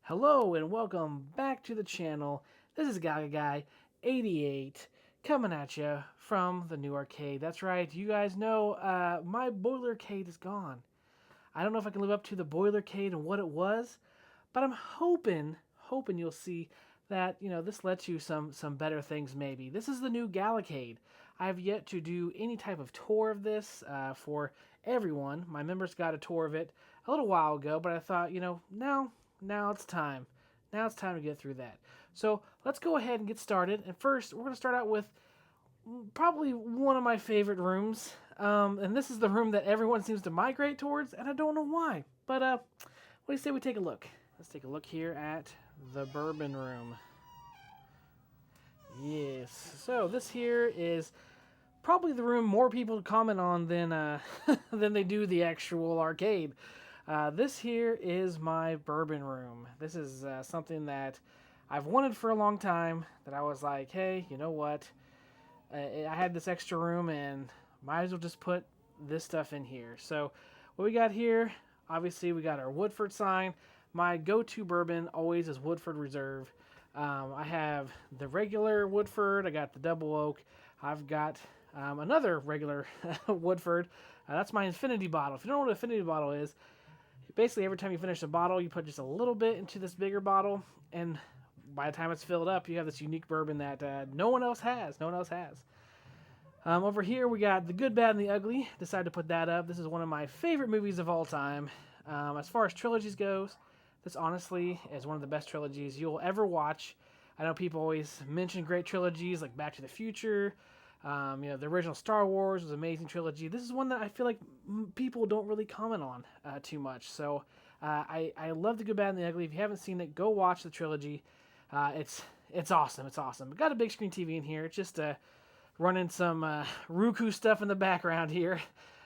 Hello and welcome back to the channel. This is Galaxade 88 coming at you from the new arcade. That's right, you guys know my boilercade is gone. I don't know if I can live up to the boilercade and what it was, but I'm hoping you'll see that this lets you some better things maybe. This is the new Galaxade. I have yet to do any type of tour of this for everyone. My members got a tour of it a little while ago, but I thought, now it's time. Now it's time to get through that. So let's go ahead and get started. And first, we're going to start out with probably one of my favorite rooms. And this is the room that everyone seems to migrate towards, and I don't know why. But what do you say we take a look? Let's take a look here at the bourbon room. Yes. So this here is probably the room more people comment on than than they do the actual arcade. This here is my bourbon room. This is something that I've wanted for a long time. That I was like, hey, you know what? I had this extra room and might as well just put this stuff in here. So what we got here, obviously we got our Woodford sign. My go-to bourbon always is Woodford Reserve. I have the regular Woodford. I got the double oak. I've got another regular Woodford. That's my infinity bottle. If you don't know what an infinity bottle is, basically every time you finish a bottle, you put just a little bit into this bigger bottle, and by the time it's filled up, you have this unique bourbon that no one else has. No one else has. Over here, we got The Good, Bad, and the Ugly. Decided to put that up. This is one of my favorite movies of all time. As far as trilogies goes, this honestly is one of the best trilogies you'll ever watch. I know people always mention great trilogies like Back to the Future. The original Star Wars was an amazing trilogy. This is one that I feel like people don't really comment on too much. So I love The Good, Bad, and the Ugly. If you haven't seen it, go watch the trilogy. It's awesome. It's awesome. Got a big screen TV in here. It's just running some Roku stuff in the background here.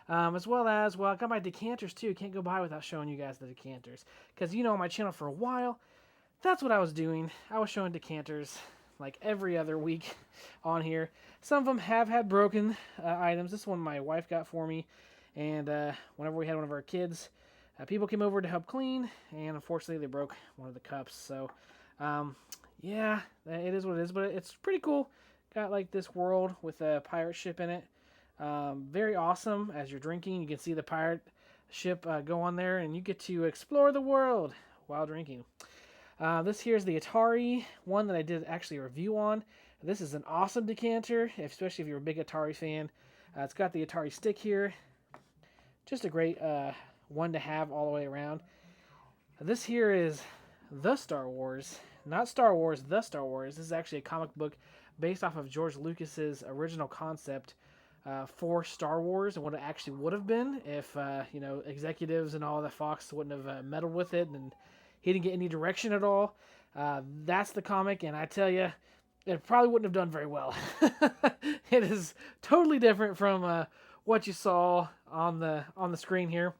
As well as, I got my decanters too. Can't go by without showing you guys the decanters. Because, on my channel for a while, that's what I was doing. I was showing decanters like every other week on here. Some of them have had broken items. This one my wife got for me. And whenever we had one of our kids, people came over to help clean. And unfortunately, they broke one of the cups. So, yeah, it is what it is. But it's pretty cool. Got like this world with a pirate ship in it. Very awesome. As you're drinking, you can see the pirate ship go on there, and you get to explore the world while drinking. This here is the Atari one that I did actually a review on. This is an awesome decanter, especially if you're a big Atari fan. It's got the Atari stick here. Just a great one to have all the way around. This here is The Star Wars. Not Star Wars, The Star Wars. This is actually a comic book based off of George Lucas's original concept for Star Wars and what it actually would have been if executives and all the Fox wouldn't have meddled with it and he didn't get any direction at all. That's the comic, and I tell you, it probably wouldn't have done very well. It is totally different from what you saw on the screen here.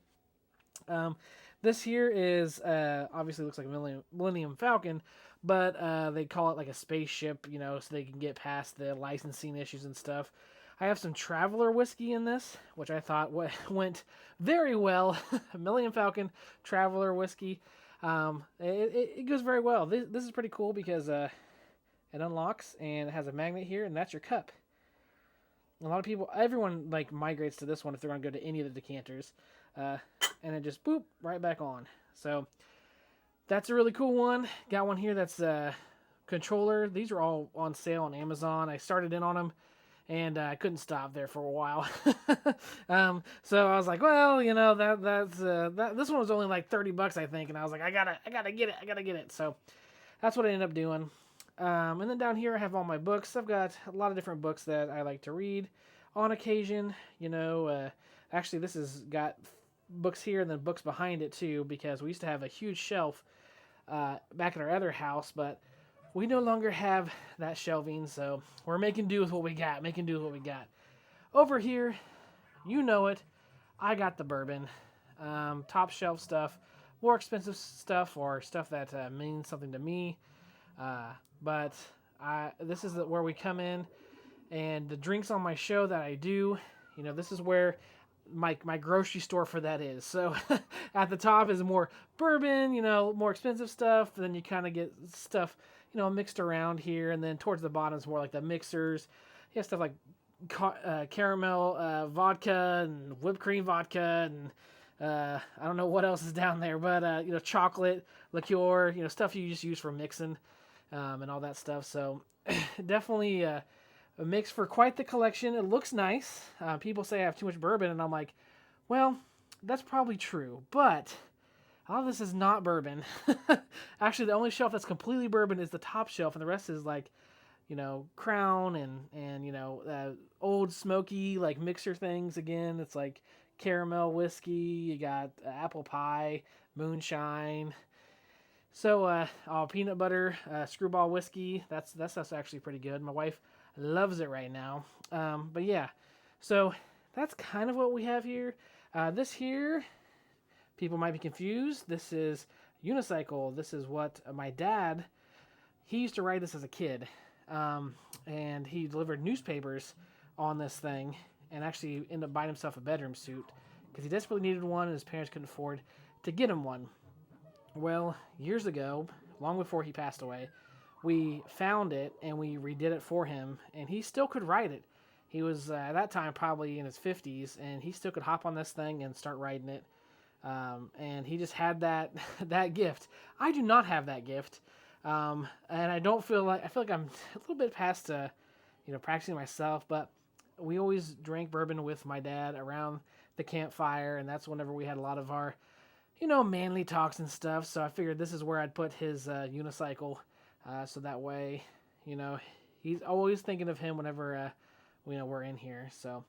This here is obviously looks like a Millennium Falcon, but they call it like a spaceship, so they can get past the licensing issues and stuff. I have some Traveler whiskey in this, which I thought went very well. Millennium Falcon Traveler whiskey. It goes very well. This is pretty cool because it unlocks and it has a magnet here, and that's your cup. A lot of people, everyone like migrates to this one if they're going to go to any of the decanters, and then just boop right back on. So that's a really cool one. Got one here that's controller. These are all on sale on Amazon. I started in on them. And I couldn't stop there for a while. So I was like, well, this one was only like $30, I think. And I was like, I gotta get it. So that's what I ended up doing. And then down here I have all my books. I've got a lot of different books that I like to read on occasion. Actually this has got books here and then books behind it too, because we used to have a huge shelf back at our other house, but we no longer have that shelving, so we're making do with what we got. Over here, you know it, I got the bourbon. Top shelf stuff, more expensive stuff, or stuff that means something to me. But this is where we come in, and the drinks on my show that I do, this is where my grocery store for that is. So at the top is more bourbon, more expensive stuff. Then you kind of get stuff, mixed around here. And then towards the bottom is more like the mixers. You have stuff like caramel vodka and whipped cream vodka and I don't know what else is down there, but chocolate liqueur, stuff you just use for mixing and all that stuff. So definitely a mix for quite the collection. It looks nice. People say I have too much bourbon, and I'm like, well, that's probably true, but a lot of this is not bourbon. Actually, the only shelf that's completely bourbon is the top shelf, and the rest is like, Crown and old smoky like mixer things. Again, it's like caramel whiskey. You got apple pie, moonshine. So, peanut butter, screwball whiskey. That's actually pretty good. My wife loves it right now. But yeah, so that's kind of what we have here. This here, people might be confused. This is unicycle. This is what my dad, he used to ride this as a kid. And he delivered newspapers on this thing and actually ended up buying himself a bedroom suit because he desperately needed one and his parents couldn't afford to get him one. Well, years ago, long before he passed away, we found it and we redid it for him, and he still could ride it. He was, at that time, probably in his 50s, and he still could hop on this thing and start riding it. And he just had that that gift. I do not have that gift. And I feel like I'm a little bit past, practicing myself, but we always drank bourbon with my dad around the campfire, and that's whenever we had a lot of our, manly talks and stuff. So I figured this is where I'd put his unicycle, so that way, he's always thinking of him whenever, we're in here. So,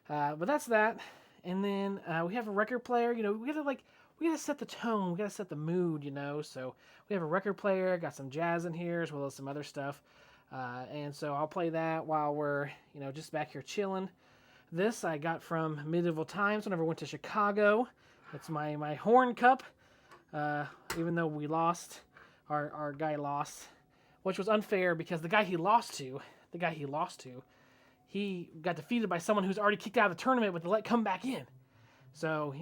but that's that. And then we have a record player. We gotta set the tone. We gotta set the mood. So we have a record player. Got some jazz in here as well as some other stuff. And so I'll play that while we're just back here chilling. This I got from Medieval Times whenever I went to Chicago. It's my horn cup. Even though we lost, our guy lost, which was unfair because the guy he lost to, he got defeated by someone who's already kicked out of the tournament with the let come back in. So,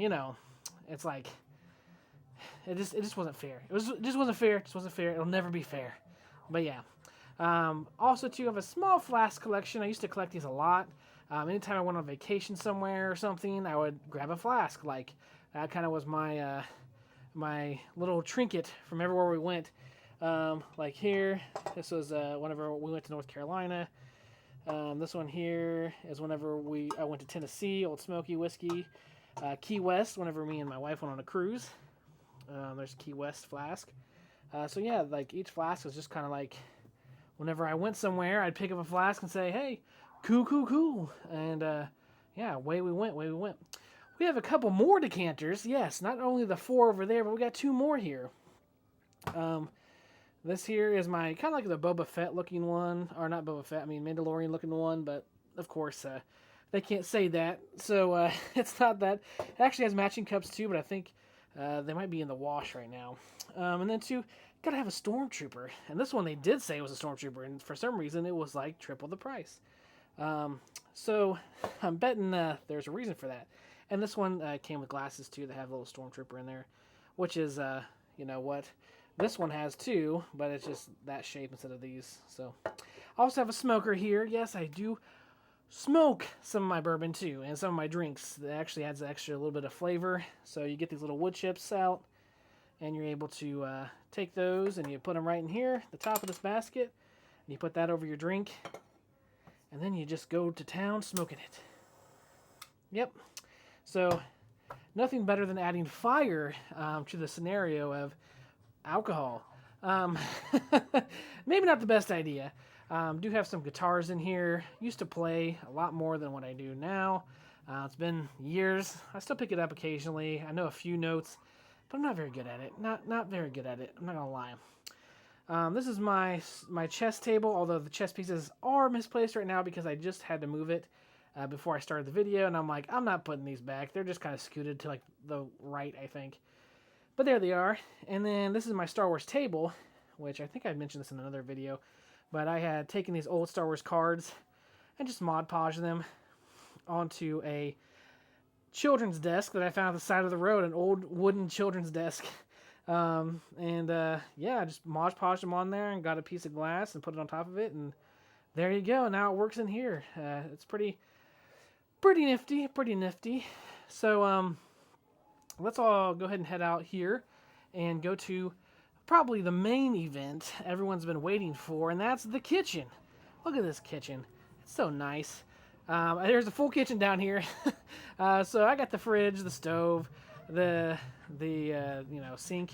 it's like, it just wasn't fair. It just wasn't fair. It just wasn't fair. It'll never be fair. But yeah. Also, too, I have a small flask collection. I used to collect these a lot. Anytime I went on vacation somewhere or something, I would grab a flask. Like, that kind of was my my little trinket from everywhere we went. Like here, this was whenever we went to North Carolina. This one here is whenever I went to Tennessee, Old Smoky whiskey. Key West, whenever me and my wife went on a cruise. There's Key West flask. So yeah, like each flask was just kind of like, whenever I went somewhere, I'd pick up a flask and say, hey, cool. And yeah, away we went. We have a couple more decanters. Yes, not only the 4 over there, but we got 2 more here. This here is my kind of like the Boba Fett looking one, or not Boba Fett, I mean Mandalorian looking one, but of course they can't say that, so it's not that. It actually has matching cups too, but I think they might be in the wash right now. And then too, gotta have a Stormtrooper, and this one they did say it was a Stormtrooper, and for some reason it was like triple the price. So I'm betting there's a reason for that. And this one came with glasses too that have a little Stormtrooper in there, which is what this one has too, but it's just that shape instead of these. So I also have a smoker here. Yes, I do smoke some of my bourbon too, and some of my drinks. It actually adds a little bit of flavor. So you get these little wood chips out, and you're able to take those and you put them right in here, the top of this basket, and you put that over your drink, and then you just go to town smoking it. Yep. So nothing better than adding fire to the scenario of alcohol. Maybe not the best idea. Do have some guitars in here. Used to play a lot more than what I do now. It's been years. I still pick it up occasionally. I know a few notes, but I'm not very good at it. Not very good at it. I'm not gonna lie. This is my chess table, although the chess pieces are misplaced right now because I just had to move it before I started the video, and I'm like, I'm not putting these back. They're just kind of scooted to like the right, I think. But there they are. And then this is my Star Wars table, which I think I mentioned this in another video, but I had taken these old Star Wars cards and just Mod Podged them onto a children's desk that I found at the side of the road, an old wooden children's desk. Yeah, I just Mod Podged them on there and got a piece of glass and put it on top of it, and there you go. Now it works in here. It's pretty nifty. So let's all go ahead and head out here and go to probably the main event everyone's been waiting for, and that's the kitchen. Look at this kitchen. It's so nice. There's a full kitchen down here. So I got the fridge, the stove, the sink.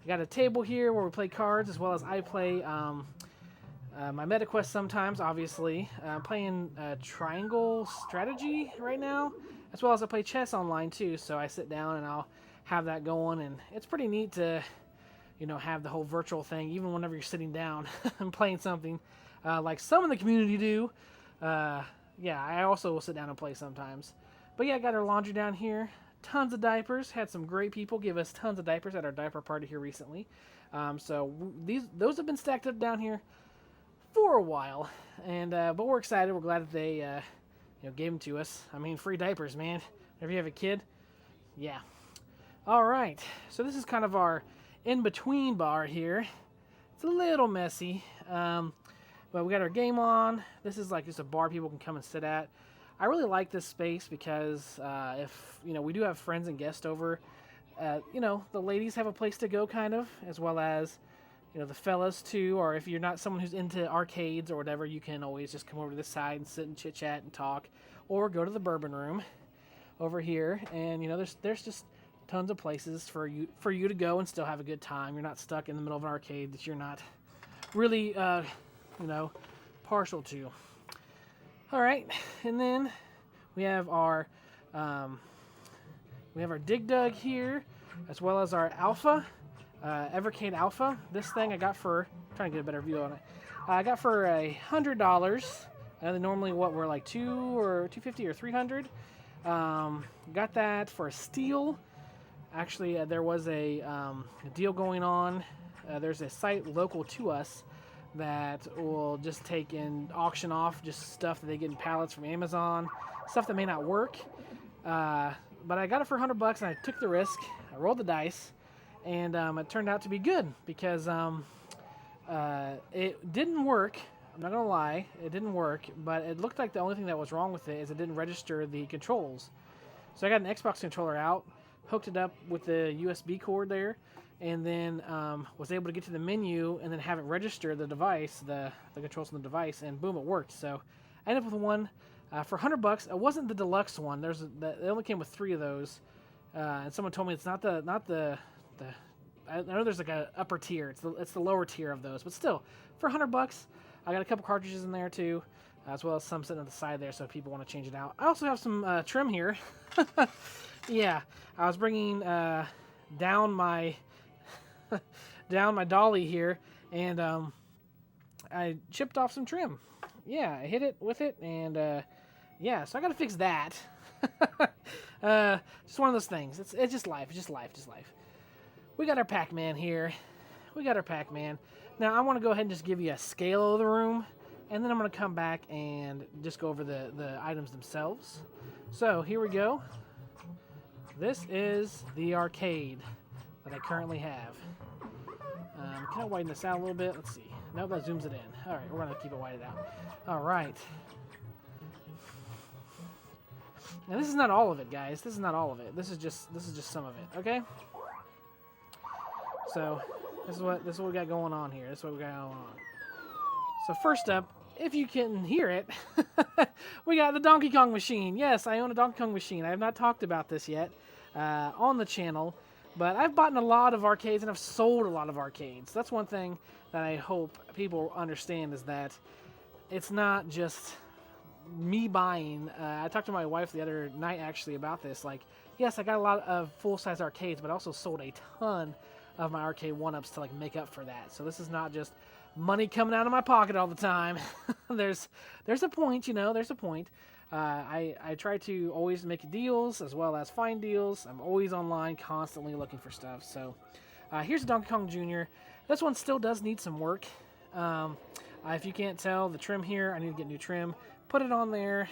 I got a table here where we play cards, as well as I play my MetaQuest sometimes, obviously. I'm playing Triangle Strategy right now, as well as I play chess online too. So I sit down and I'll have that going, and it's pretty neat to have the whole virtual thing, even whenever you're sitting down and playing something like some in the community do. Yeah, I also will sit down and play sometimes. But yeah, I got our laundry down here. Tons of diapers. Had some great people give us tons of diapers at our diaper party here recently. Those have been stacked up down here for a while, and but we're excited. We're glad that they gave them to us. I mean, free diapers, man. If you have a kid, yeah. All right. So this is kind of our in-between bar here. It's a little messy. But we got our game on. This is like just a bar people can come and sit at. I really like this space because if we do have friends and guests over, the ladies have a place to go, kind of, as well as the fellas too. Or if you're not someone who's into arcades or whatever, you can always just come over to this side and sit and chit chat and talk, or go to the bourbon room over here. And there's just tons of places for you to go and still have a good time. You're not stuck in the middle of an arcade that you're not really partial to. All right, and then we have our Dig Dug here, as well as our Alpha, Evercade Alpha. This thing I got for, trying to get a better view on it. I got for $100. Normally we're like $250 or $300. Got that for a steal. Actually, there was a deal going on. There's a site local to us that will just take and auction off just stuff that they get in pallets from Amazon, stuff that may not work. But I got it for $100, and I took the risk. I rolled the dice, and it turned out to be good because it didn't work. I'm not gonna lie, it didn't work, but it looked like the only thing that was wrong with it is it didn't register the controls. So I got an Xbox controller out, hooked it up with the USB cord there, and then was able to get to the menu and then have it register the device, the controls on the device, and boom, it worked. So I ended up with one for $100. It wasn't the deluxe one. They only came with 3 of those, and someone told me it's not the. I know there's like a upper tier. It's the lower tier of those, but still, for $100, I got a couple cartridges in there too, as well as some sitting at the side there, so if people want to change it out. I also have some trim here. Yeah, I was bringing down my dolly here, and I chipped off some trim. Yeah, I hit it with it, and yeah, so I gotta fix that. Just one of those things. It's just life. It's just life. We got our Pac-Man here. Now I want to go ahead and just give you a scale of the room, and then I'm going to come back and just go over the items themselves. So here we go. This is the arcade that I currently have. Can I widen this out a little bit? Let's see. Nope, that zooms it in. All right, we're going to keep it widened out. All right. Now this is not all of it, guys. This is not all of it. This is just some of it. Okay. So this is what we got going on here. So first up, if you can hear it, we got the Donkey Kong machine. Yes, I own a Donkey Kong machine. I have not talked about this yet on the channel, but I've bought in a lot of arcades and I've sold a lot of arcades. That's one thing that I hope people understand, is that it's not just me buying. I talked to my wife the other night actually about this. Like, yes, I got a lot of full-size arcades, but I also sold a ton of my arcade one-ups to like make up for that. So this is not just money coming out of my pocket all the time. there's a point, there's a point. I try to always make deals as well as find deals. I'm always online, constantly looking for stuff. So here's a Donkey Kong Jr. This one still does need some work. If you can't tell, the trim here, I need to get new trim. Put it on there.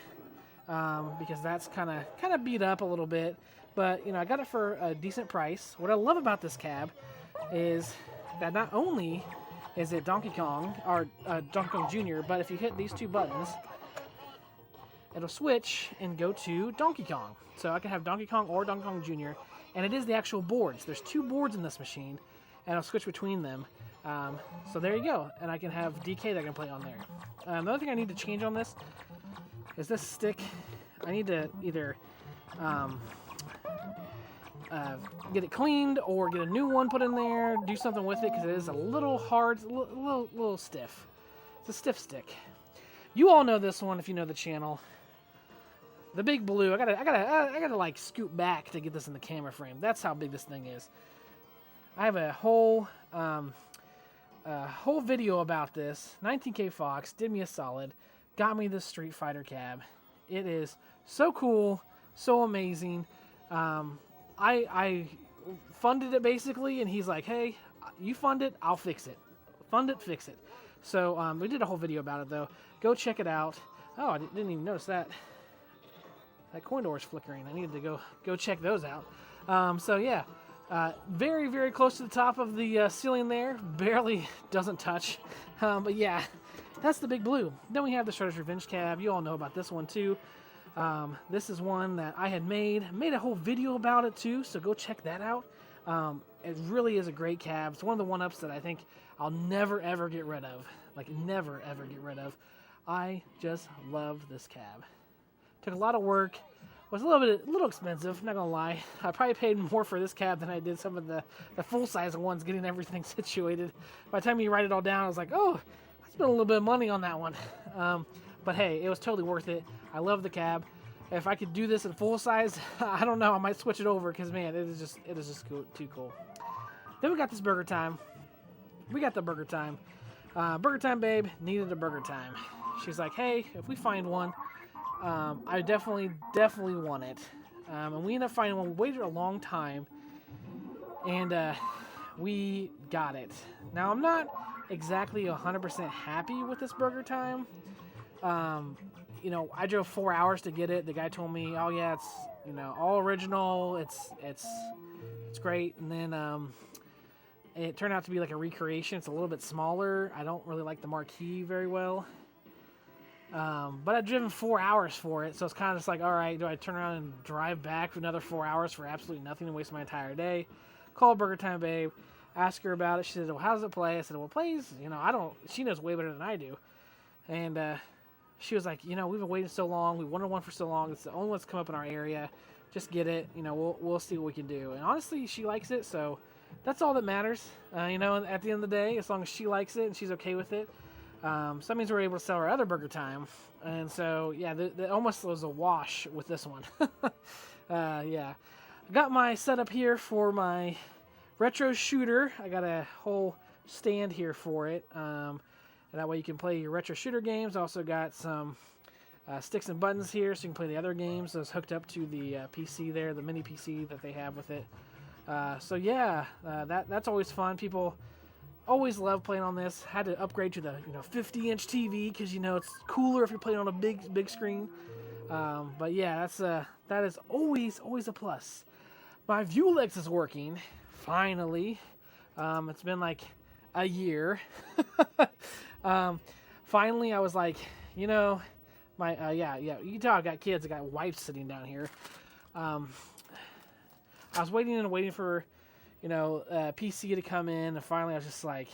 because that's kind of beat up a little bit. But I got it for a decent price. What I love about this cab is that not only is it Donkey Kong or Donkey Kong Jr., but if you hit these two buttons, it'll switch and go to Donkey Kong. So I can have Donkey Kong or Donkey Kong Jr., and it is the actual boards. There's 2 boards in this machine, and I'll switch between them. So there you go, and I can have DK that I can play on there. Another thing I need to change on this is this stick. I need to either get it cleaned or get a new one put in there, do something with it, because it is a little hard, a little stiff. It's a stiff stick. You all know this one if you know the channel. The big blue. I gotta like scoot back to get this in the camera frame. That's how big this thing is. I have a whole video about this. 19K Fox did me a solid, got me this Street Fighter cab. It is so cool, so amazing. I funded it basically, and he's like, "Hey, you fund it, I'll fix it. Fund it, fix it." So we did a whole video about it though. Go check it out. Oh, I didn't even notice that. That coin door is flickering. I needed to go check those out. So yeah, very, very close to the top of the ceiling there. Barely doesn't touch. But yeah, that's the big blue. Then we have the Shredder's Revenge cab. You all know about this one too. This is one that I had made a whole video about it too. So go check that out. It really is a great cab. It's one of the one-ups that I think I'll never ever get rid of. Like never ever get rid of. I just love this cab. Took a lot of work. Was a little expensive, not gonna lie. I probably paid more for this cab than I did some of the full-size ones, getting everything situated. By the time you write it all down, I was like, oh, I spent a little bit of money on that one. But hey, it was totally worth it. I love the cab. If I could do this in full size, I don't know, I might switch it over, because man, it is just cool, too cool. Then we got this Burger Time. We got the Burger Time. Burger Time babe needed a Burger Time. She's like, hey, if we find one, I definitely want it. And we ended up finding one. We waited a long time, and we got it. Now, I'm not exactly 100% happy with this Burger Time. I drove 4 hours to get it. The guy told me, oh yeah, it's all original. It's great. And then it turned out to be like a recreation. It's a little bit smaller. I don't really like the marquee very well. But I'd driven 4 hours for it, so it's kind of just like, all right, do I turn around and drive back for another 4 hours for absolutely nothing and waste my entire day? Call Burger Time babe, ask her about it. She said, well, how does it play? I said, well, it plays, she knows way better than I do. And she was like, we've been waiting so long. We wanted one for so long. It's the only one that's come up in our area. Just get it. We'll see what we can do. And honestly, she likes it, so that's all that matters. At the end of the day, as long as she likes it and she's okay with it. So that means we're able to sell our other Burger Time. And so, yeah, that almost was a wash with this one. Yeah. I got my setup here for my retro shooter. I got a whole stand here for it. And that way you can play your retro shooter games. I also got some sticks and buttons here so you can play the other games. Those hooked up to the PC there, the mini PC that they have with it. So yeah, that's always fun. People always love playing on this. Had to upgrade to the 50-inch TV because it's cooler if you're playing on a big screen. But yeah, that is always a plus. My Vulex is working finally. It's been like a year. Finally, I was like, my yeah, you can tell I got kids. I got wipes sitting down here. I was waiting for PC to come in, and finally I was just like,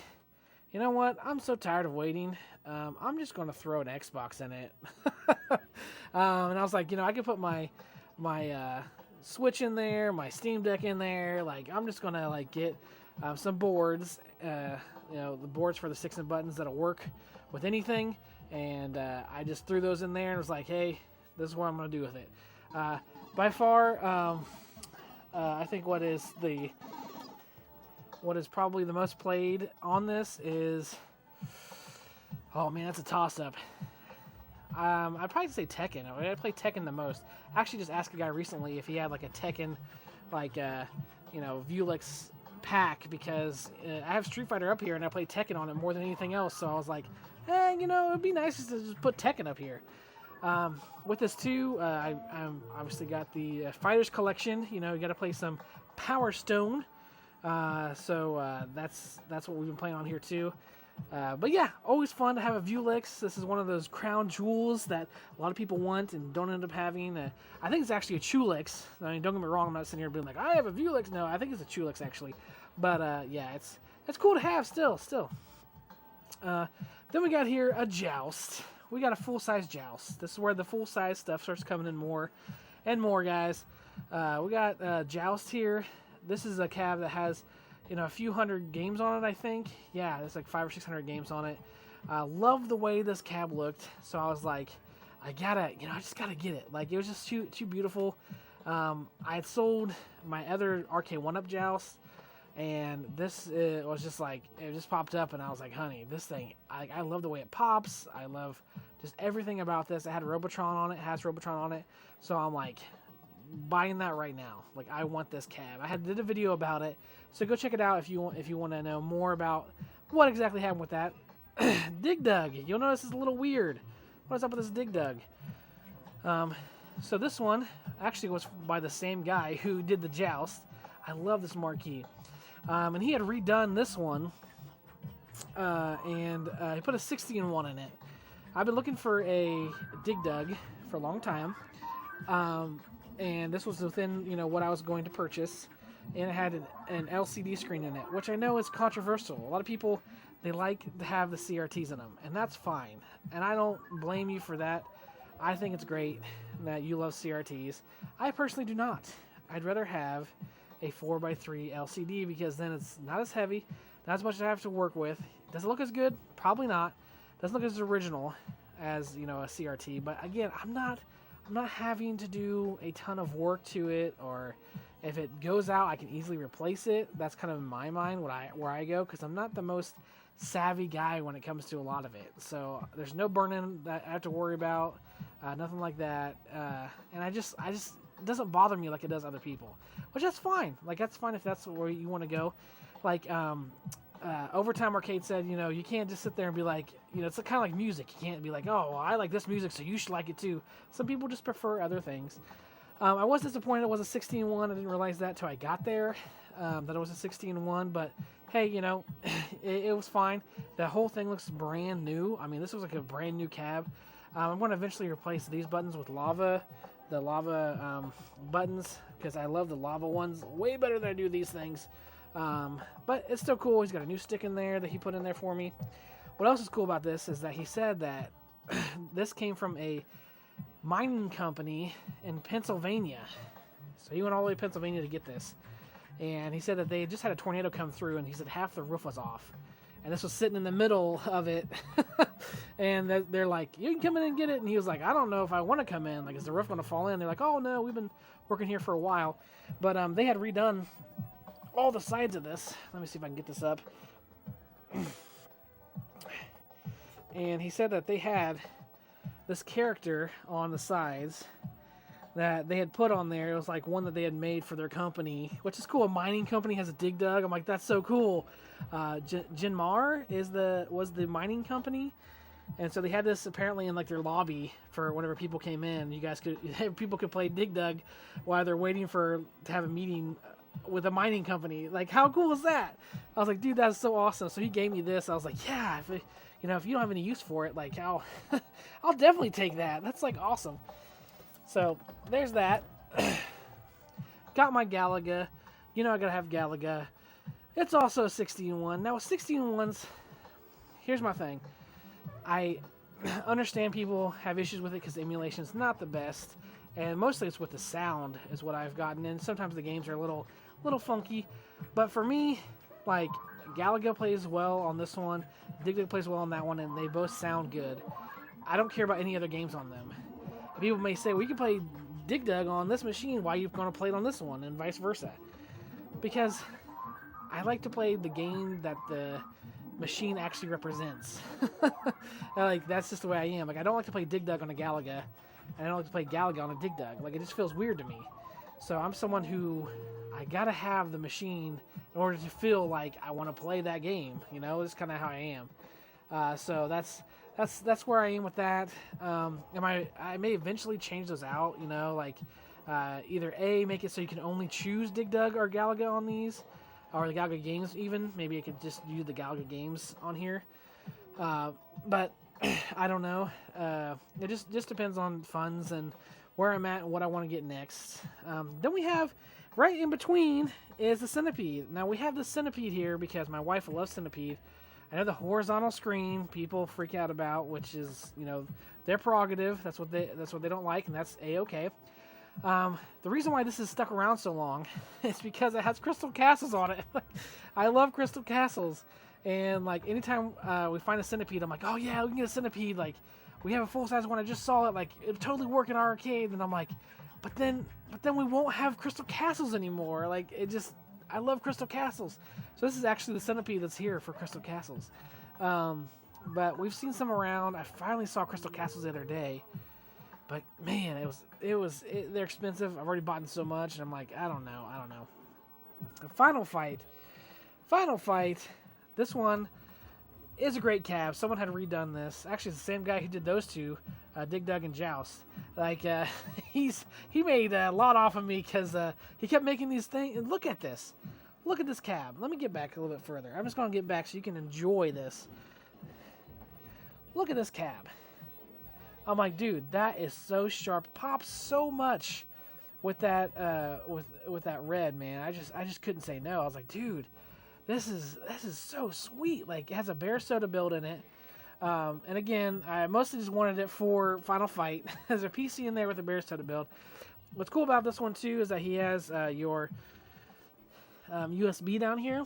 you know what? I'm so tired of waiting. I'm just going to throw an Xbox in it. And I was like, I could put my Switch in there, my Steam Deck in there. Like, I'm just going to get some boards, the boards for the sticks and buttons that'll work with anything. And I just threw those in there and was like, hey, this is what I'm going to do with it. By far, I think what is probably the most played on this is, oh man, that's a toss-up. I'd probably say Tekken. I play Tekken the most. I actually just asked a guy recently if he had like a Tekken, Vulex pack, because I have Street Fighter up here and I play Tekken on it more than anything else. So I was like, it'd be nice just to just put Tekken up here. With this too, I'm obviously got the Fighters Collection. You know, you got to play some Power Stone. That's what we've been playing on here too. But yeah, always fun to have a Vuelix. This is one of those crown jewels that a lot of people want and don't end up having. I think it's actually a Chulix. I mean, don't get me wrong. I'm not sitting here being like, I have a Vuelix. No, I think it's a Chulix actually. But yeah, it's cool to have still. Then we got here a Joust. We got a full-size Joust. This is where the full-size stuff starts coming in more and more, guys. We got Joust here. This is a cab that has, you know, a few hundred games on it, I think. Yeah, there's like 500 or 600 games on it. Love the way this cab looked. So I was like, I just gotta get it. Like, it was just too beautiful. I had sold my other RK 1-Up Joust. And this was just like, it just popped up, and I was like, honey, this thing, I love the way it pops. I love just everything about this. It had Robotron on it, has Robotron on it. So I'm like, buying that right now. Like, I want this cab. I did a video about it. So go check it out if you want to know more about what exactly happened with that. Dig Dug. You'll notice it's a little weird. What's up with this Dig Dug? So this one actually was by the same guy who did the Joust. I love this marquee. And he had redone this one, and he put a 60-in-1 in it. I've been looking for a Dig Dug for a long time, and this was within, you know, what I was going to purchase, and it had an LCD screen in it, which I know is controversial. A lot of people, they like to have the CRTs in them, and that's fine, and I don't blame you for that. I think it's great that you love CRTs. I personally do not. I'd rather have a 4x3 LCD, because then it's not as heavy, not as much I have to work with. Does it look as good? Probably not. Doesn't look as original as, you know, a CRT. But again, I'm not having to do a ton of work to it, or if it goes out, I can easily replace it. That's kind of in my mind where I go, because I'm not the most savvy guy when it comes to a lot of it. So there's no burn-in that I have to worry about, nothing like that. And I just it doesn't bother me like it does other people, which that's fine. Like, that's fine if that's where you want to go. Like, Overtime Arcade said, you know, you can't just sit there and be like, you know, it's kind of like music. You can't be like, oh, well, I like this music, so you should like it too. Some people just prefer other things. I was disappointed it was a 16-in-1. I didn't realize that till I got there, that it was a 16-in-1. But hey, you know, it was fine. The whole thing looks brand new. I mean, this was like a brand new cab. I'm going to eventually replace these buttons with the lava buttons, because I love the lava ones way better than I do these things. But it's still cool. He's got a new stick in there that he put in there for me. What else is cool about this is that he said that this came from a mining company in Pennsylvania. So he went all the way to Pennsylvania to get this. And he said that they just had a tornado come through, and he said half the roof was off. And this was sitting in the middle of it. And they're like, you can come in and get it. And he was like, I don't know if I want to come in. Like, is the roof going to fall in? They're like, oh, no, we've been working here for a while. But they had redone all the sides of this. Let me see if I can get this up. And he said that they had this character on the sides that they had put on there. It was like one that they had made for their company, which is cool. A mining company has a Dig Dug. I'm like, that's so cool. Jinmar was the mining company, and so they had this apparently in like their lobby for whenever people came in. People could play Dig Dug while they're waiting to have a meeting with a mining company. Like, how cool is that? I was like, dude, that's so awesome. So he gave me this. I was like, yeah, if you don't have any use for it, like, I'll definitely take that. That's like awesome. So there's that. Got my Galaga. You know I gotta have Galaga. It's also a 16-in-1. Now, with 16-in-1s, here's my thing. I understand people have issues with it because emulation is not the best, and mostly it's with the sound is what I've gotten in. Sometimes the games are a little funky, but for me, like, Galaga plays well on this one, Dig Dug plays well on that one, and they both sound good. I don't care about any other games on them. People may say, well, you can play Dig Dug on this machine, why are you going to play it on this one, and vice versa. Because I like to play the game that the machine actually represents. Like, that's just the way I am. Like, I don't like to play Dig Dug on a Galaga, and I don't like to play Galaga on a Dig Dug. Like, it just feels weird to me. So I'm someone who, I gotta have the machine in order to feel like I want to play that game. You know, it's kind of how I am. So that's that's where I am with that. I may eventually change those out. You know, like either A, make it so you can only choose Dig Dug or Galaga on these, or the Galaga games even. Maybe I could just use the Galaga games on here. But I don't know. It just depends on funds and where I'm at and what I want to get next. Then we have right in between is the Centipede. Now we have the Centipede here because my wife loves Centipede. I know the horizontal screen people freak out about, which is, you know, their prerogative. That's what they don't like, and that's a-okay. The reason why this is stuck around so long is because it has crystal castles on it. I love crystal castles, and like anytime we find a Centipede, I'm like, oh yeah, we can get a Centipede. Like we have a full size one. I just saw it. Like it'll totally work in our arcade. And I'm like, but then we won't have crystal castles anymore. Like I love crystal castles. So this is actually the Centipede that's here for crystal castles. But we've seen some around. I finally saw crystal castles the other day. But man, they're expensive. I've already bought them so much, and I'm like, I don't know. The Final Fight. This one is a great cab. Someone had redone this. Actually, it's the same guy who did those two, Dig Dug and Joust. Like he made a lot off of me because he kept making these things. And look at this cab. Let me get back a little bit further. I'm just gonna get back so you can enjoy this. Look at this cab. I'm like, dude, that is so sharp. Pops so much with that with that red, man. I just couldn't say no. I was like, dude, this is so sweet. Like it has a Bear Soda build in it. And again, I mostly just wanted it for Final Fight. There's a PC in there with a Bear Soda build. What's cool about this one too is that he has your USB down here,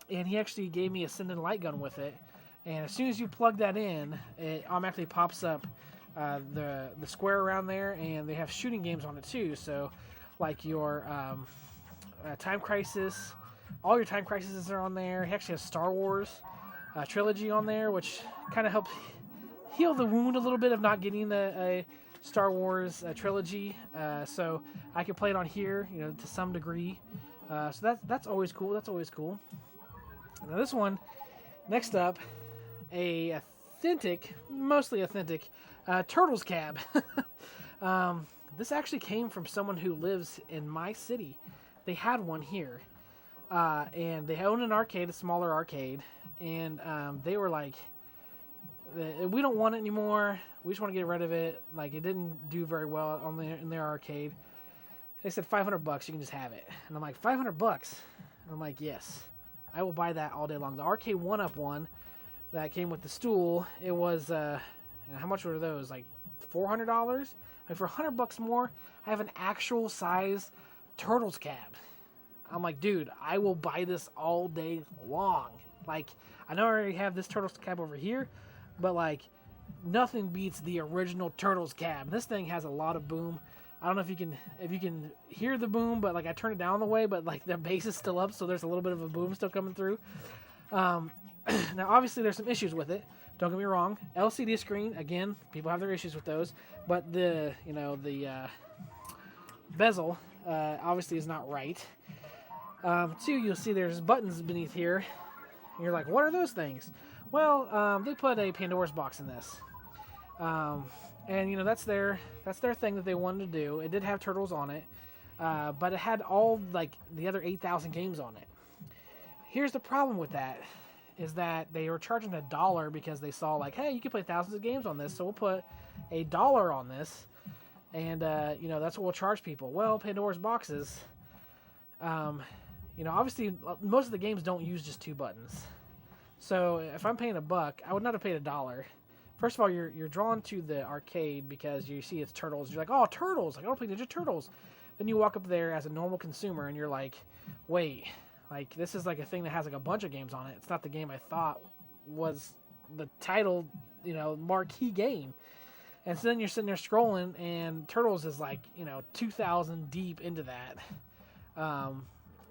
and he actually gave me a send-in light gun with it. And as soon as you plug that in, it automatically pops up the square around there, and they have shooting games on it too. So, like your Time Crisis, all your Time Crises are on there. He actually has Star Wars trilogy on there, which kind of helps heal the wound a little bit of not getting a Star Wars trilogy. So I can play it on here, you know, to some degree. So that's always cool. Now this one, next up, mostly authentic Turtles cab. This actually came from someone who lives in my city. They had one here, and they own an arcade, a smaller arcade, and they were like, we don't want it anymore. We just want to get rid of it. Like it didn't do very well in their arcade. They said $500, you can just have it. And I'm like, $500? And I'm like, yes, I will buy that all day long. The arcade 1-up one that came with the stool, it was how much were those? Like $400? I mean, for $100 more, I have an actual size Turtles cab. I'm like, dude, I will buy this all day long. Like, I know I already have this Turtles cab over here, but like, nothing beats the original Turtles cab. This thing has a lot of boom. I don't know if you can hear the boom, but like I turned it down the way, but like the bass is still up, so there's a little bit of a boom still coming through. Now, obviously, there's some issues with it. Don't get me wrong. LCD screen, again, people have their issues with those, but the bezel obviously is not right. Two, you'll see there's buttons beneath here. And you're like, what are those things? Well, they put a Pandora's box in this. And you know that's their thing that they wanted to do. It did have Turtles on it, but it had all like the other 8,000 games on it. Here's the problem with that, is that they were charging $1 because they saw like, hey, you can play thousands of games on this, so we'll put $1 on this, and you know that's what we'll charge people. Well, Pandora's boxes, you know, obviously most of the games don't use just 2 buttons. So if I'm paying $1, I would not have paid $1. First of all, you're drawn to the arcade because you see it's Turtles. You're like, oh, Turtles! Like, I want to play Ninja Turtles. Then you walk up there as a normal consumer, and you're like, wait, like this is like a thing that has like a bunch of games on it. It's not the game I thought was the title, you know, marquee game. And so then you're sitting there scrolling, and Turtles is like, you know, 2,000 deep into that.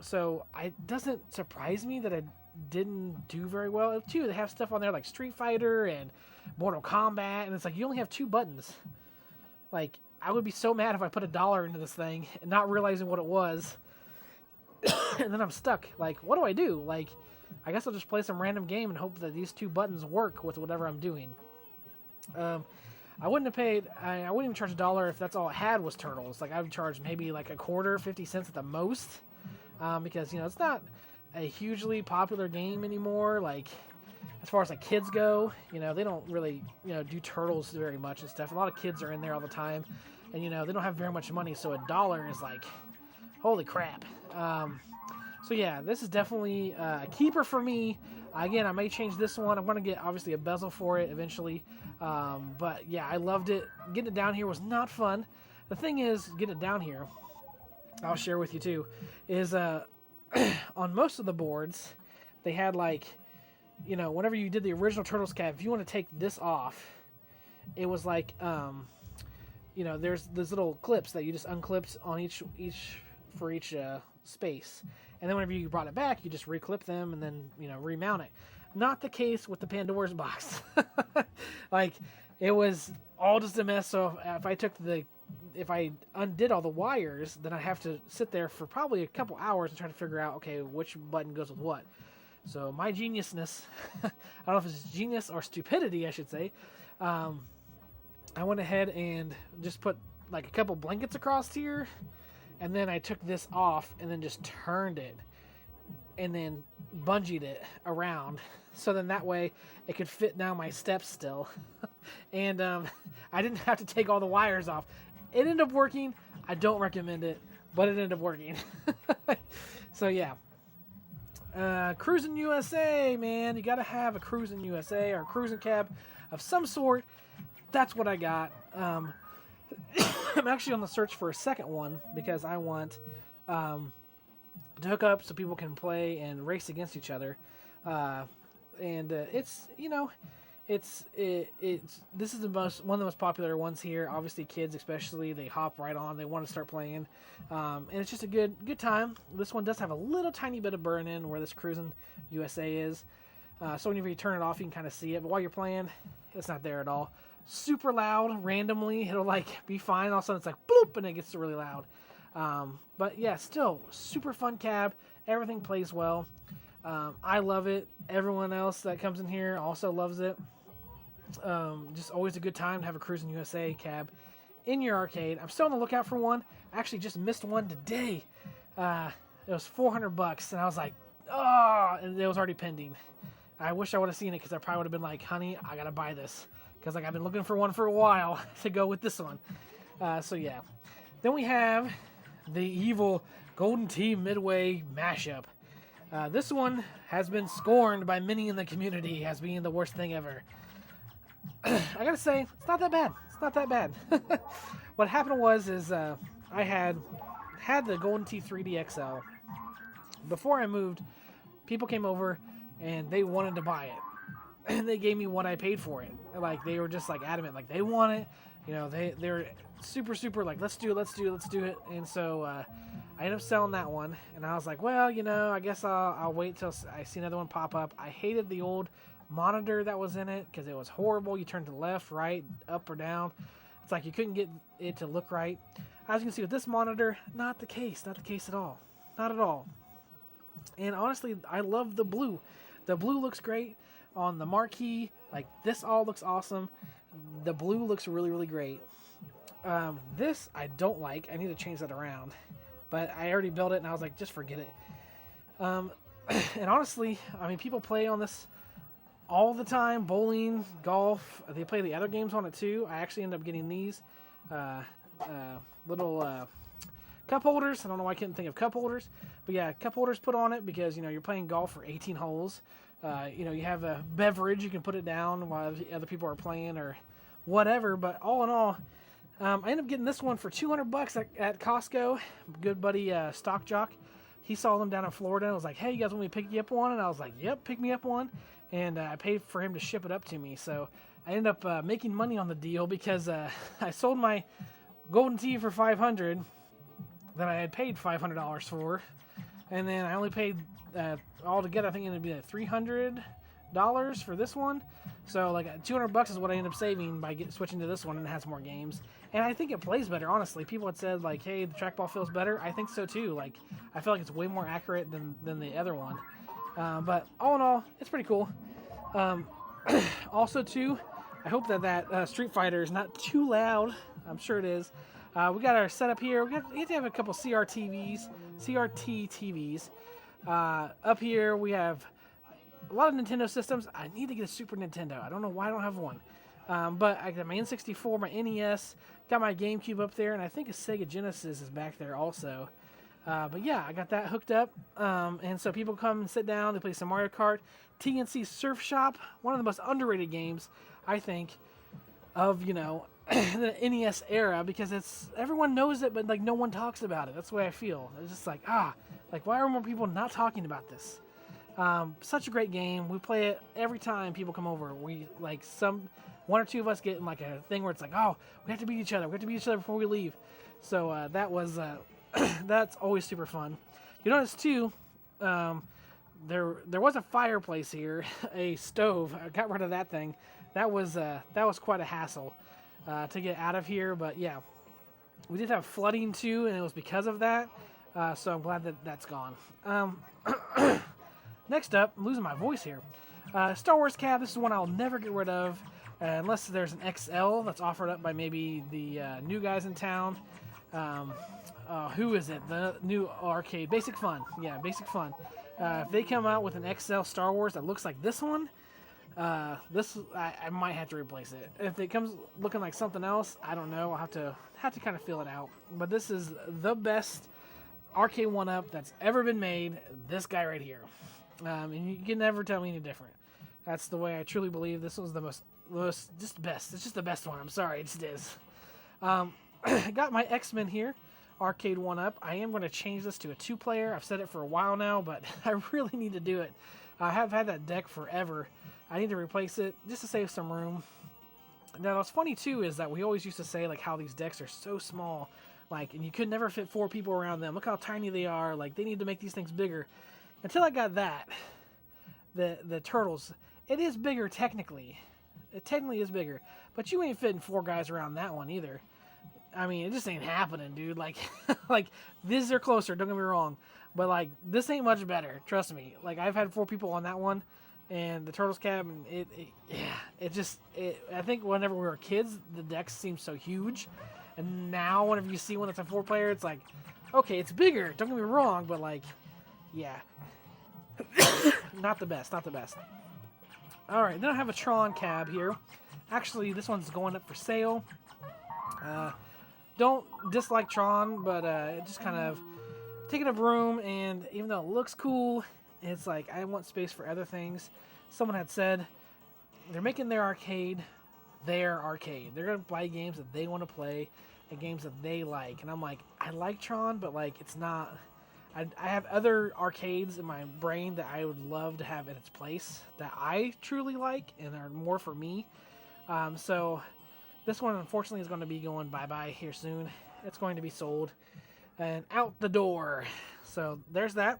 So it doesn't surprise me that it didn't do very well. Too, they have stuff on there like Street Fighter and Mortal Kombat, and it's like you only have 2 buttons. Like, I would be so mad if I put $1 into this thing and not realizing what it was, and then I'm stuck. Like, what do I do? Like, I guess I'll just play some random game and hope that these 2 buttons work with whatever I'm doing. I wouldn't have paid. I wouldn't even charge $1 if that's all it had was turtles. Like I would charge maybe like a quarter, 50 cents at the most, because it's not a hugely popular game anymore. Like as far as like kids go, they don't really do turtles very much and stuff. A lot of kids are in there all the time, and they don't have very much money, so $1 is like, holy crap. So yeah, this is definitely a keeper for me. Again, I may change this one. I'm going to get obviously a bezel for it eventually. But yeah, I loved it. Getting it down here was not fun. The thing is, getting it down here, I'll share with you too, is on most of the boards, they had like, whenever you did the original Turtles cab, if you want to take this off, it was like, there's little clips that you just unclipped on each space. And then whenever you brought it back, you just reclip them and then, remount it. Not the case with the Pandora's box. Like, it was all just a mess. So if I undid all the wires, then I'd have to sit there for probably a couple hours and try to figure out, okay, which button goes with what. So my geniusness, I don't know if it's genius or stupidity, I should say. I went ahead and just put like a couple blankets across here. And then I took this off and then just turned it and then bungeed it around. So then that way it could fit down my steps still. And I didn't have to take all the wires off. It ended up working. I don't recommend it, but it ended up working. So yeah. Cruising USA, man. You got to have a Cruising USA or a cruising cab of some sort. That's what I got. I'm actually on the search for a second one because I want to hook up so people can play and race against each other. It's this is one of the most popular ones here. Obviously, kids especially, they hop right on. They want to start playing, and it's just a good time. This one does have a little tiny bit of burn in where this Cruising USA is. So whenever you turn it off, you can kind of see it. But while you're playing, it's not there at all. Super loud randomly. It'll like be fine. All of a sudden it's like bloop and it gets really loud. But yeah, still super fun cab. Everything plays well. I love it. Everyone else that comes in here also loves it. Just always a good time to have a Cruising USA cab in your arcade. I'm still on the lookout for one. I actually just missed one today. It was $400 and I was like, oh, and it was already pending. I wish I would have seen it because I probably would have been like, honey, I gotta buy this. Because like I've been looking for one for a while to go with this one. So yeah. Then we have the evil Golden Tee Midway mashup. This one has been scorned by many in the community as being the worst thing ever. I gotta say, it's not that bad. It's not that bad. What happened was I had the Golden Tee 3D XL. Before I moved, people came over and they wanted to buy it. And they gave me what I paid for it. Like they were just like adamant, like they want it. They're super like let's do it. And so I ended up selling that one. And I was like, well, I guess I'll wait till I see another one pop up. I hated the old monitor that was in it because it was horrible. You turned to left, right, up or down. It's like you couldn't get it to look right. As you can see with this monitor, not the case at all. Not at all. And honestly, I love the blue. The blue looks great. On the marquee, like this all looks awesome. The blue looks really great. This I don't like. I need to change that around, but I already built it and I was like, just forget it. And honestly, I mean, people play on this all the time. Bowling, golf. They play the other games on it too. I actually end up getting these little cup holders. I don't know why I couldn't think of cup holders, but yeah, cup holders put on it because you're playing golf for 18 holes. You have a beverage, you can put it down while other people are playing or whatever. But all in all, I ended up getting this one for $200 at Costco. Good buddy, Stock Jock. He saw them down in Florida and was like, hey, you guys want me to pick you up one? And I was like, yep, pick me up one. And I paid for him to ship it up to me. So I ended up making money on the deal because I sold my Golden Tee for $500 that I had paid $500 for. And then I only paid altogether, I think it would be like $300 for this one. So like $200 is what I ended up saving by switching to this one, and it has more games. And I think it plays better, honestly. People had said like, hey, the trackball feels better. I think so too. Like I feel like it's way more accurate than the other one. But all in all, it's pretty cool. Also too, I hope that Street Fighter is not too loud. I'm sure it is. We got our setup here. We have to have a couple CRT TVs. Up here we have a lot of Nintendo systems. I need to get a Super Nintendo. I don't know why I don't have one. But I got my N64, my NES, got my GameCube up there, and I think a Sega Genesis is back there also. But yeah, I got that hooked up. And so people come and sit down. They play some Mario Kart. TNC Surf Shop, one of the most underrated games, I think, of, you know, the NES era, because everyone knows it, but like no one talks about it. That's the way I feel. It's just like, like why are more people not talking about this? Such a great game. We play it every time people come over. We like one or two of us get in like a thing where it's like, oh, we have to beat each other. We have to beat each other before we leave. So that was that's always super fun. You notice too, there was a fireplace here, a stove. I got rid of that thing. That was quite a hassle to get out of here. But yeah, we did have flooding too, and it was because of that. So I'm glad that that's gone. Next up, I'm losing my voice here. Star Wars cab. This is one I'll never get rid of unless there's an XL that's offered up by maybe the new guys in town. Who is it? The new arcade. Basic Fun. Yeah, Basic Fun. If they come out with an XL Star Wars that looks like this one, I might have to replace it. If it comes looking like something else, I don't know. I'll have to kind of feel it out. But this is the best arcade one-up that's ever been made. This guy right here. And you can never tell me any different. That's the way I truly believe. This was the most just best. It's just the best one. I'm sorry, it just is. I got my X-Men here, arcade one-up. I am going to change this to a 2-player. I've said it for a while now, but I really need to do it. I have had that deck forever. I need to replace it just to save some room. Now, what's funny too is that we always used to say like how these decks are so small, like, and you could never fit 4 people around them. Look how tiny they are. Like, they need to make these things bigger. Until I got that, the Turtles, it is bigger technically. It technically is bigger, but you ain't fitting 4 guys around that one either. I mean, it just ain't happening, dude. Like, like these are closer. Don't get me wrong, but like this ain't much better. Trust me. Like I've had 4 people on that one, and the Turtles cab, and I think whenever we were kids, the decks seemed so huge, and now whenever you see one that's a 4-player, it's like, okay, it's bigger. Don't get me wrong, but like, yeah, not the best. Not the best. All right, then I have a Tron cab here. Actually, this one's going up for sale. Don't dislike Tron, but it just kind of taking up room, and even though it looks cool, it's like I want space for other things. Someone had said they're making their arcade their arcade. They're going to buy games that they want to play and games that they like. And I'm like, I like Tron, but like it's not... I have other arcades in my brain that I would love to have in its place that I truly like and are more for me. So this one, unfortunately, is going to be going bye-bye here soon. It's going to be sold and out the door. So there's that.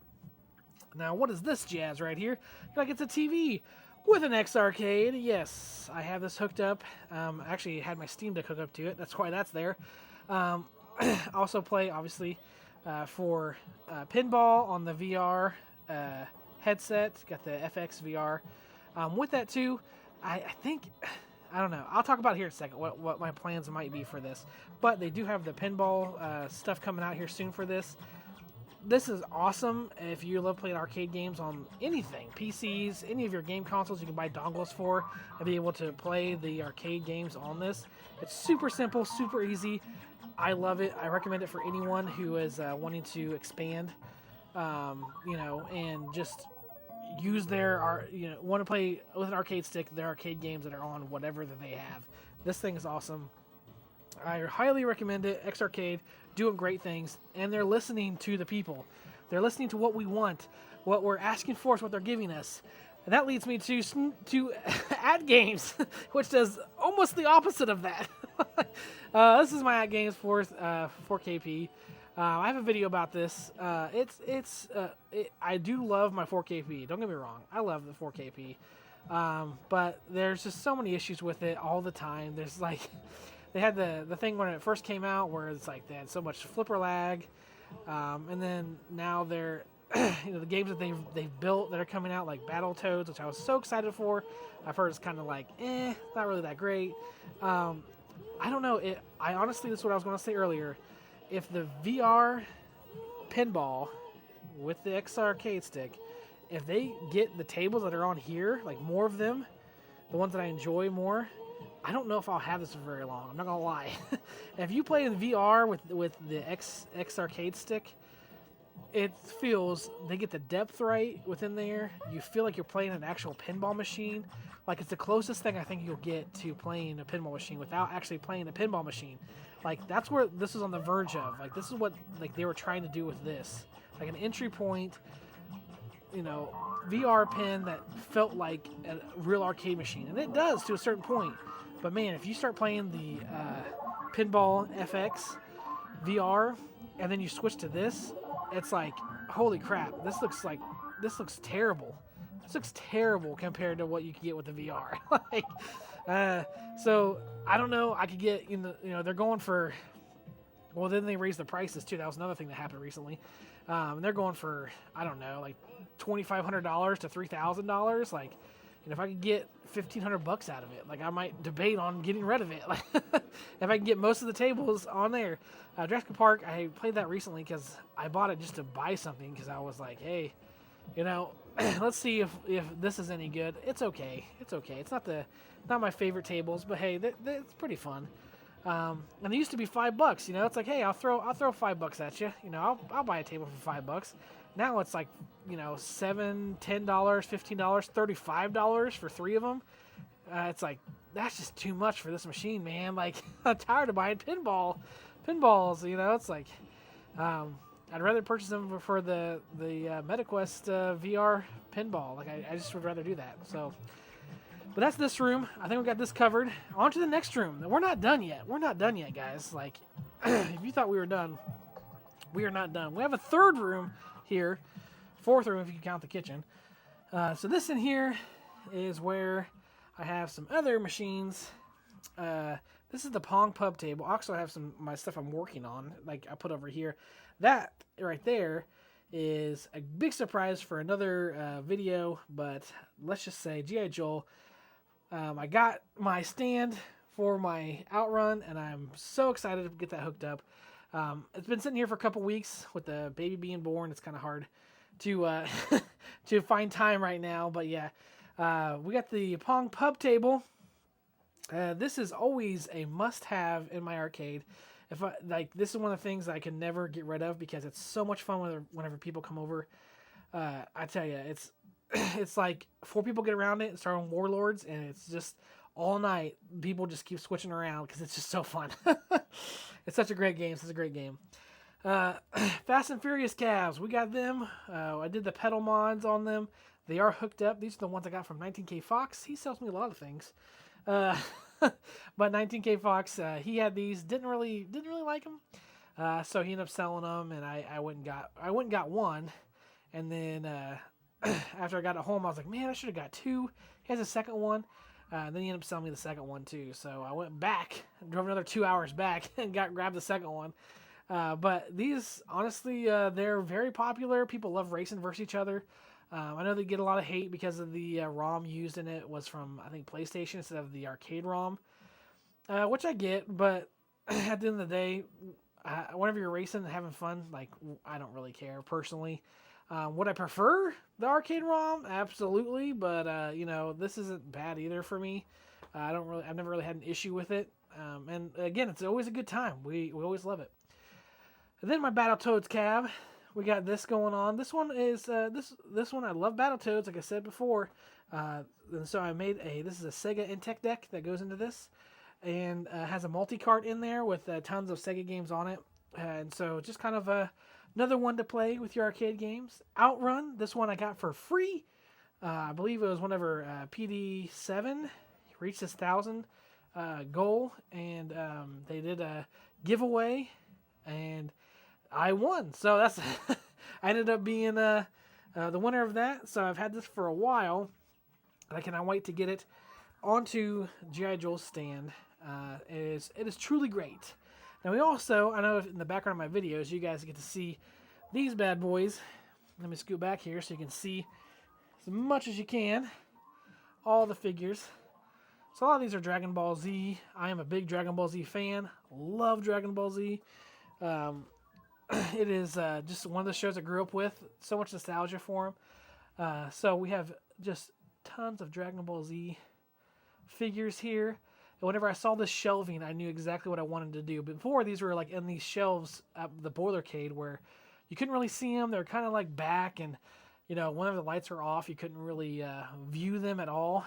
Now, what is this jazz right here? Like it's a TV with an X Arcade. Yes, I have this hooked up. I actually had my Steam Deck hooked up to it. That's why that's there. Also play, obviously, for pinball on the VR headset. Got the FX VR. With that, too, I think... I don't know. I'll talk about it here in a second, what my plans might be for this. But they do have the pinball stuff coming out here soon for this. This is awesome if you love playing arcade games on anything. PCs, any of your game consoles you can buy dongles for and be able to play the arcade games on this. It's super simple, super easy. I love it. I recommend it for anyone who is wanting to expand, and just use their, want to play with an arcade stick, their arcade games that are on whatever that they have. This thing is awesome. I highly recommend it. X Arcade doing great things, and they're listening to the people. They're listening to what we want, what we're asking for is what they're giving us. And that leads me to At Games, which does almost the opposite of that. This is my At Games 4KP. I have a video about this. I do love my 4KP. Don't get me wrong. I love the 4KP. But there's just so many issues with it all the time. There's like, they had the thing when it first came out where it's like they had so much flipper lag. And then now they're the games that they've built that are coming out, like Battletoads, which I was so excited for. I've heard it's kind of like, not really that great. I don't know. I honestly, this is what I was going to say earlier. If the VR pinball with the X arcade stick, if they get the tables that are on here, like more of them, the ones that I enjoy more, I don't know if I'll have this for very long. I'm not gonna lie. If you play in VR with the X arcade stick, it feels, they get the depth right within there. You feel like you're playing an actual pinball machine. Like, it's the closest thing I think you'll get to playing a pinball machine without actually playing a pinball machine. Like, that's where this is on the verge of. Like, this is what like they were trying to do with this. Like an entry point, VR pin that felt like a real arcade machine. And it does to a certain point. But man, if you start playing the Pinball FX VR and then you switch to this, it's like, holy crap, this looks terrible. This looks terrible compared to what you can get with the VR. So I don't know. I could get they're going for, well, then they raised the prices too. That was another thing that happened recently. They're going for, I don't know, like $2,500 to $3,000. Like, if I could get $1,500 out of it, like, I might debate on getting rid of it. Like, if I can get most of the tables on there. Jurassic Park, I played that recently because I bought it just to buy something because I was like, hey, let's see if this is any good. It's okay. It's okay. It's not my favorite tables, but hey, it's pretty fun. And it used to be $5. It's like, hey, I'll throw $5 at you. I'll buy a table for $5. Now it's like, $7, $10, $15, $35 for 3 of them. It's like, that's just too much for this machine, man. Like, I'm tired of buying pinballs. It's like, I'd rather purchase them for the MetaQuest VR pinball. Like, I just would rather do that. So, but that's this room. I think we got this covered. On to the next room. We're not done yet. We're not done yet, guys. Like, if you thought we were done, we are not done. We have a third room here. Fourth room, if you can count the kitchen. So this in here is where I have some other machines. This is the Pong Pub table. Also, I have my stuff I'm working on, like I put over here. That right there is a big surprise for another video, but let's just say G.I. Joe. I got my stand for my Outrun, and I'm so excited to get that hooked up. It's been sitting here for a couple weeks with the baby being born. It's kind of hard to to find time right now, but yeah, we got the Pong Pub table. This is always a must-have in my arcade. This is one of the things I can never get rid of because it's so much fun whenever people come over. I tell you, it's like 4 people get around it and start on Warlords, and it's just all night. People just keep switching around because it's just so fun. It's such a great game. Fast and Furious calves, we got them. I did the pedal mods on them. They are hooked up. These are the ones I got from 19K Fox. He sells me a lot of things. But 19K Fox, he had these, didn't really like them. So he ended up selling them, and I went and got one. And then after I got it home, I was like, man, I should have got 2. He has a second one. Then he ended up selling me the second one too. So I went back, drove another 2 hours back, and grabbed the second one. But these, honestly, they're very popular. People love racing versus each other. I know they get a lot of hate because of the ROM used in it was from, I think, PlayStation instead of the arcade ROM, which I get. But at the end of the day, whenever you're racing and having fun, like, I don't really care personally. Would I prefer the arcade ROM? Absolutely, but this isn't bad either for me. I've never really had an issue with it. And again, it's always a good time. We always love it. And then my Battletoads cab, we got this going on. This one is this one I love Battletoads, like I said before. And so I made this is a Sega Intech deck that goes into this, and has a multi-cart in there with tons of Sega games on it. And so just kind of another one to play with your arcade games. Outrun, this one I got for free. I believe it was whenever PD7 reached his 1,000 goal, and they did a giveaway, and I won. So that's I ended up being the winner of that. So I've had this for a while, and I cannot wait to get it onto G.I. Joe's stand. It is truly great. Now we also, I know in the background of my videos, you guys get to see these bad boys. Let me scoot back here so you can see as much as you can all the figures. So a lot of these are Dragon Ball Z. I am a big Dragon Ball Z fan. Love Dragon Ball Z. It is just one of the shows I grew up with. So much nostalgia for them. So we have just tons of Dragon Ball Z figures here. And whenever I saw this shelving, I knew exactly what I wanted to do. Before, these were like in these shelves at the boilercade where you couldn't really see them. They were kind of like back, and whenever the lights were off, you couldn't really view them at all.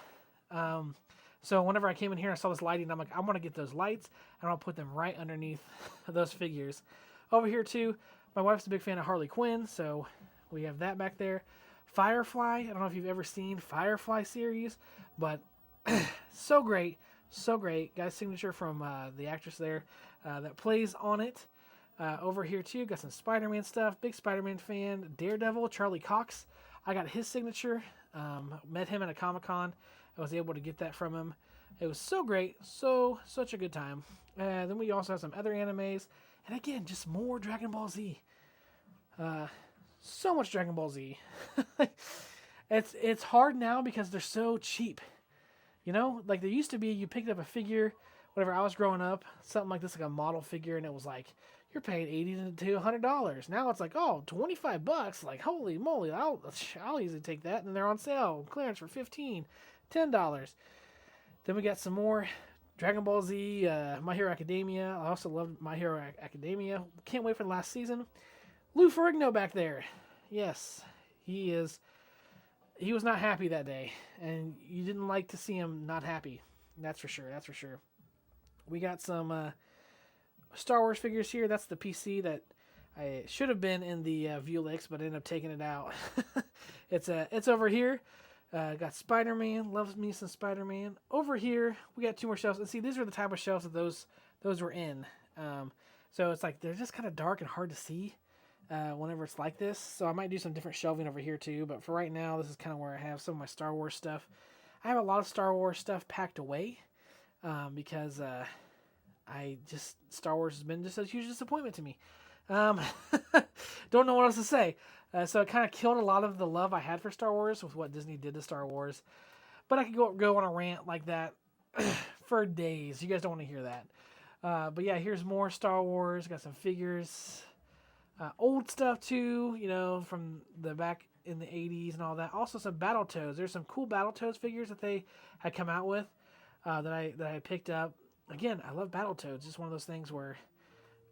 So whenever I came in here, I saw this lighting. I'm like, I want to get those lights, and I'll put them right underneath those figures. Over here too, my wife's a big fan of Harley Quinn, so we have that back there. Firefly, I don't know if you've ever seen Firefly series, but so great, so great. Got a signature from the actress there that plays on it. Over here too, got some Spider-Man stuff. Big Spider-Man fan. Daredevil, Charlie Cox. I got his signature. Met him at a Comic-Con. I was able to get that from him. It was so great. Such a good time. Then we also have some other animes. And again, just more Dragon Ball Z. So much Dragon Ball Z. It's hard now because they're so cheap. Like there used to be, you picked up a figure, whenever I was growing up, something like this, like a model figure, and it was like, you're paying $80 to $100. Now it's like, oh, $25. Like, holy moly, I'll easily take that. And they're on sale, clearance for $15, $10. Then we got some more Dragon Ball Z, My Hero Academia. I also love My Hero Academia. Can't wait for the last season. Lou Ferrigno back there. Yes, he was not happy that day, and you didn't like to see him not happy. That's for sure. We got some Star Wars figures here. That's the PC that I should have been in the Vuelix, but ended up taking it out. It's over here. Got Spider-Man. Loves me some Spider-Man. Over here, we got two more shelves. And see, these are the type of shelves that those were in. So it's like they're just kind of dark and hard to see whenever it's like this. So I might do some different shelving over here too. But for right now, this is kind of where I have some of my Star Wars stuff. I have a lot of Star Wars stuff packed away because Star Wars has been just a huge disappointment to me. Don't know what else to say. So it kind of killed a lot of the love I had for Star Wars with what Disney did to Star Wars. But I could go on a rant like that for days. You guys don't want to hear that. But yeah, here's more Star Wars. Got some figures. Old stuff too, from the back in the 80s and all that. Also some Battletoads. There's some cool Battletoads figures that they had come out with that I picked up. Again, I love Battletoads. It's just one of those things where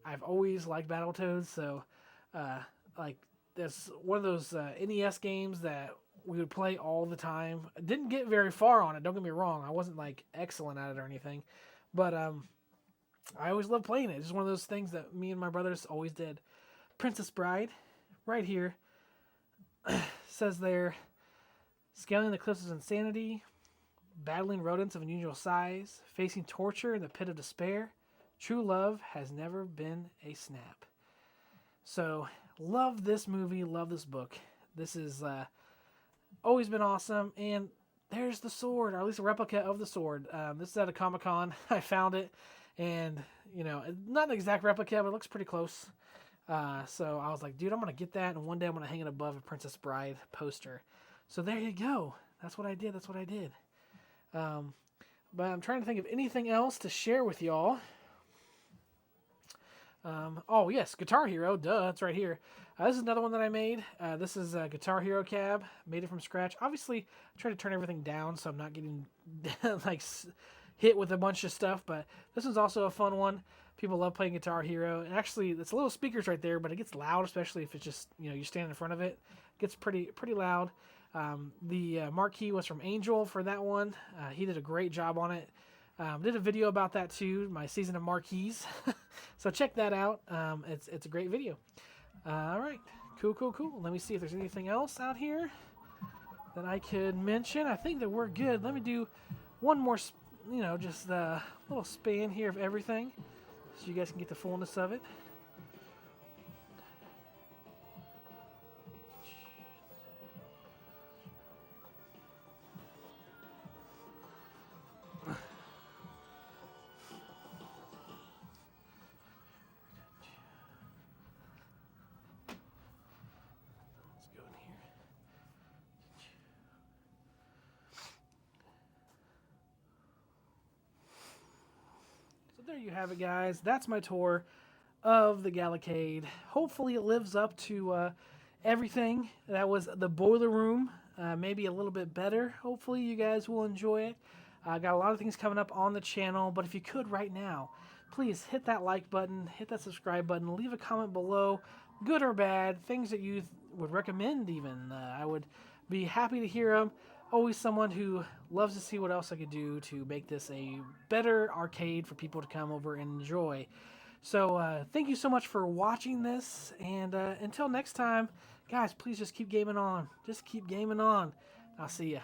I've always liked Battletoads. So, that's one of those NES games that we would play all the time. I didn't get very far on it. Don't get me wrong. I wasn't like excellent at it or anything, but I always loved playing it. It's just one of those things that me and my brothers always did. Princess Bride, right here, says there, scaling the cliffs of insanity, battling rodents of unusual size, facing torture in the pit of despair, true love has never been a snap. So, love this movie, love this book. This is always been awesome, and there's the sword, or at least a replica of the sword. This is at a Comic-Con. I found it, and, not an exact replica, but it looks pretty close. So I was like, dude, I'm going to get that, and one day I'm going to hang it above a Princess Bride poster. So there you go. That's what I did. But I'm trying to think of anything else to share with y'all. Oh, yes, Guitar Hero. Duh, it's right here. This is another one that I made. This is a Guitar Hero cab. Made it from scratch. Obviously, I tried to turn everything down so I'm not getting hit with a bunch of stuff. But this one's also a fun one. People love playing Guitar Hero. And actually, it's little speakers right there, but it gets loud, especially if it's just, you're standing in front of it. It gets pretty loud. The marquee was from Angel for that one. He did a great job on it. Did a video about that too, my season of marquees. So check that out. It's a great video. All right, cool. Let me see if there's anything else out here that I could mention. I think that we're good. Let me do one more, just a little span here of everything, so you guys can get the fullness of it. there you have it, guys. That's my tour of the Galaxade. Hopefully it lives up to everything. That was the boiler room, maybe a little bit better. Hopefully you guys will enjoy it. I got a lot of things coming up on the channel, but if you could right now, please hit that like button, hit that subscribe button, leave a comment below, good or bad, things that you would recommend even. I would be happy to hear them. Always someone who loves to see what else I could do to make this a better arcade for people to come over and enjoy. So thank you so much for watching this, and until next time, guys, please just keep gaming on. Just keep gaming on. I'll see ya.